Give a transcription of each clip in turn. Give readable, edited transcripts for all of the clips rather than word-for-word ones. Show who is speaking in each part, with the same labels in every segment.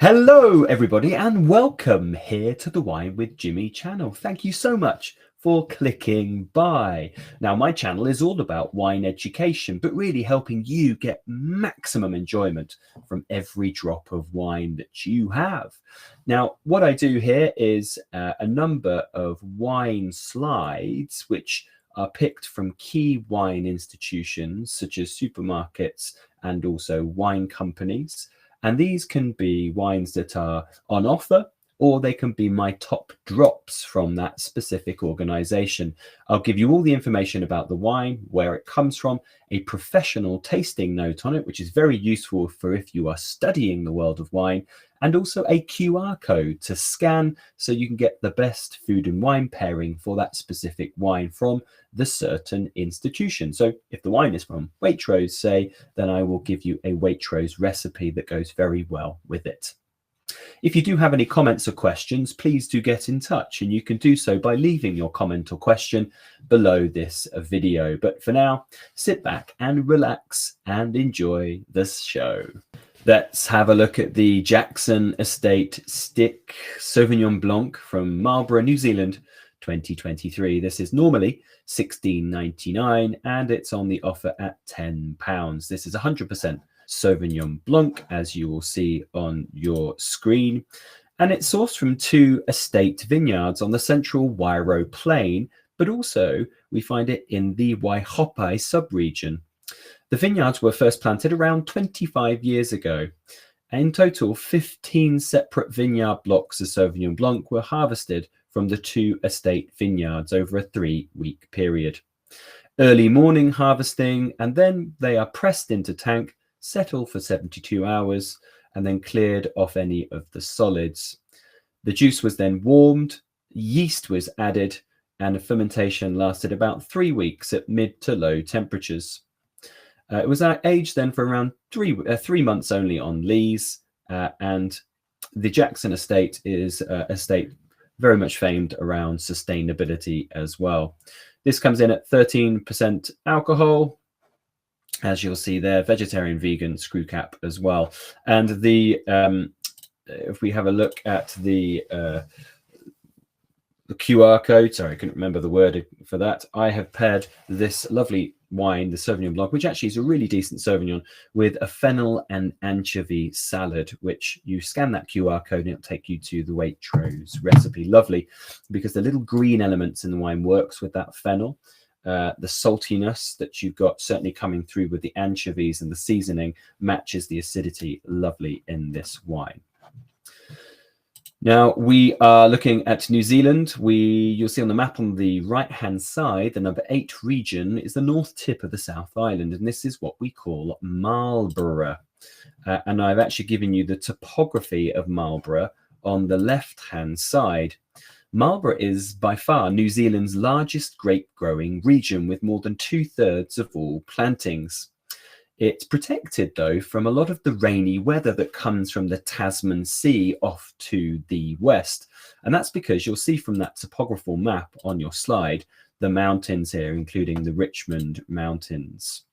Speaker 1: Hello everybody and welcome here to the Wine with Jimmy channel. Thank you so much for clicking by. Now my channel is all about wine education, but really helping you get maximum enjoyment from every drop of wine that you have. Now what I do here is a number of wine slides which are picked from key wine institutions such as supermarkets and also wine companies. And these can be wines that are on offer, or they can be my top drops from that specific organization. I'll give you all the information about the wine, where it comes from, a professional tasting note on it, which is very useful for if you are studying the world of wine, and also a QR code to scan so you can get the best food and wine pairing for that specific wine from the certain institution. So if the wine is from Waitrose, say, then I will give you a Waitrose recipe that goes very well with it. If you do have any comments or questions, please do get in touch, and you can do so by leaving your comment or question below this video. But for now, sit back and relax and enjoy this show. Let's have a look at the Jackson Estate Sauvignon Blanc from Marlborough, New Zealand, 2023. This is normally $16.99 and it's on the offer at £10. This is 100% Sauvignon Blanc, as you will see on your screen, and it's sourced from 2 estate vineyards on the central Wairau plain, but also we find it in the Waihopai subregion. The vineyards were first planted around 25 years ago. In total, 15 separate vineyard blocks of Sauvignon Blanc were harvested from the 2 estate vineyards over a 3-week period. Early morning harvesting, and then they are pressed into tank, settle for 72 hours, and then cleared off any of the solids. The juice was then warmed, yeast was added, and the fermentation lasted about 3 weeks at mid to low temperatures. It was aged then for around 3 months only on lees, and the Jackson Estate is a estate very much famed around sustainability as well. This comes in at 13% alcohol, as you'll see there, vegetarian, vegan, screw cap as well. And the if we have a look at the QR code, sorry, I couldn't remember the word for that. I have paired this lovely wine, the Sauvignon Blanc, which actually is a really decent Sauvignon, with a fennel and anchovy salad, which you scan that QR code and it'll take you to the Waitrose recipe. Lovely, because the little green elements in the wine works with that fennel. The saltiness that you've got certainly coming through with the anchovies and the seasoning matches the acidity lovely in this wine. Now we are looking at New Zealand. You'll see on the map on the right hand side, the number 8 region is the north tip of the South Island, and this is what we call Marlborough. And I've actually given you the topography of Marlborough on the left hand side. Marlborough is by far New Zealand's largest grape growing region, with more than 2/3 of all plantings. It's protected though from a lot of the rainy weather that comes from the Tasman Sea off to the west. And that's because you'll see from that topographical map on your slide, the mountains here, including the Richmond Mountains.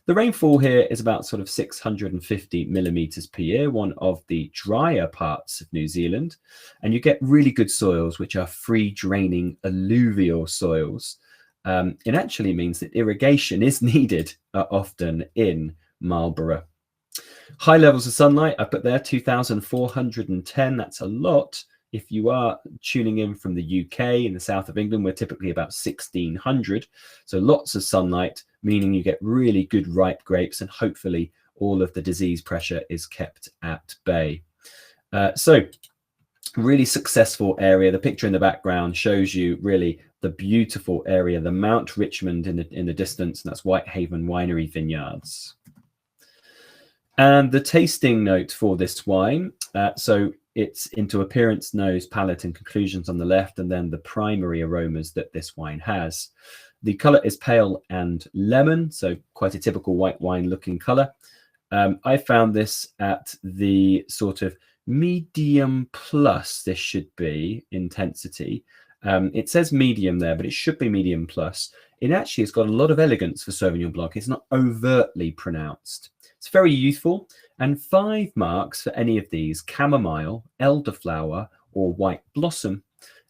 Speaker 1: The rainfall here is about sort of 650 millimeters per year, one of the drier parts of New Zealand. And you get really good soils, which are free draining alluvial soils. It actually means that irrigation is needed often in Marlborough. High levels of sunlight, I put there 2,410. That's a lot. If you are tuning in from the UK, in the south of England, we're typically about 1,600. So lots of sunlight, meaning you get really good ripe grapes, and hopefully all of the disease pressure is kept at bay. So really successful area. The picture in the background shows you really the beautiful area, the Mount Richmond in the distance, and that's Whitehaven Winery Vineyards. And the tasting note for this wine, so it's into appearance, nose, palate, and conclusions on the left, and then the primary aromas that this wine has. The color is pale and lemon, so quite a typical white wine looking color. I found this at the sort of medium plus, this should be intensity. It says medium there, but it should be medium plus. It actually has got a lot of elegance for Sauvignon Blanc. It's not overtly pronounced. It's very youthful. And 5 marks for any of these: chamomile, elderflower, or white blossom,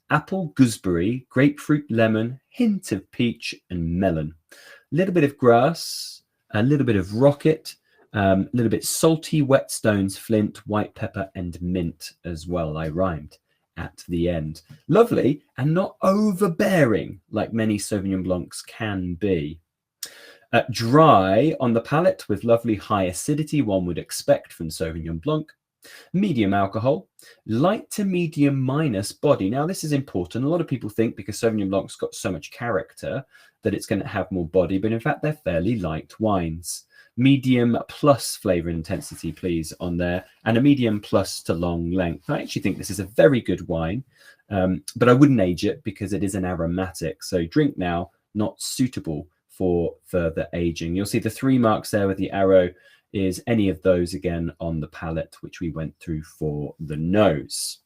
Speaker 1: apple, gooseberry, grapefruit, lemon, hint of peach, and melon. A little bit of grass, a little bit of rocket, a little bit salty, whetstones, flint, white pepper, and mint as well. I rhymed at the end. Lovely, and not overbearing like many Sauvignon Blancs can be. Dry on the palate with lovely high acidity one would expect from Sauvignon Blanc. Medium alcohol, light to medium minus body. Now this is important. A lot of people think because Sauvignon Blanc's got so much character that it's going to have more body, but in fact they're fairly light wines. Medium plus flavor intensity, please, on there, and a medium plus to long length. I actually think this is a very good wine, but I wouldn't age it because it is an aromatic. So drink now, not suitable for further aging. You'll see the 3 marks there with the arrow is any of those again on the palate, which we went through for the nose.